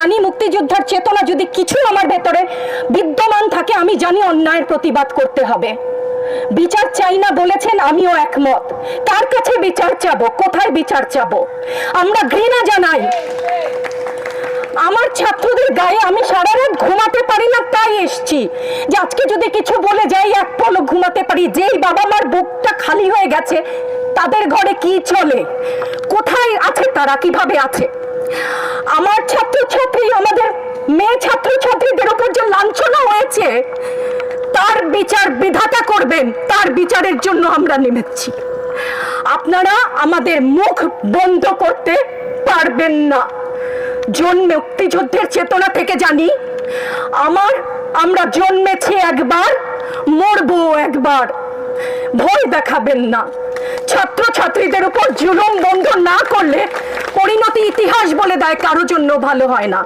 জানি মুক্তিযোদ্ধার চেতনা যদি কিছু আমার ভেতরে বিদ্যমান থাকে, আমি জানি অন্যায়ের প্রতিবাদ করতে হবে। বিচার চাই না বলেছেন, আমিও একমত। কার কাছে বিচার চাবো, কোথায় বিচার চাবো? আমরা ঘৃণা জানাই। আমার ছাত্রদের গায়ে আমি সারা রাত ঘুমাতে পারি না, তাই এসছি যে আজকে যদি কিছু বলে যাই এক পলক ঘুমাতে পারি। যেই বাবা মার বুকটা খালি হয়ে গেছে, তাদের ঘরে কি চলে, কোথায় আছে তারা, কিভাবে আছে? আমার ছাত্রছাত্রী, আমাদের মেয়ে ছাত্রছাত্রীদের উপর যে লাঞ্ছনা হয়েছে, তার বিচার বিধাতা করবেন। তার বিচারের জন্য আমরা নেমেছি। আপনারা আমাদের মুখ বন্ধ করতে পারবেন না। মুক্তিযুদ্ধের চেতনা থেকে জানি, আমরা জন্মেছি একবার, মরবো একবার। ভয় দেখাবেন না। ছাত্রছাত্রীদের উপর জুলুম বন্ধ না করলে পরিণতি ইতিহাস বলে দেয় কারো জন্য ভালো হয় না।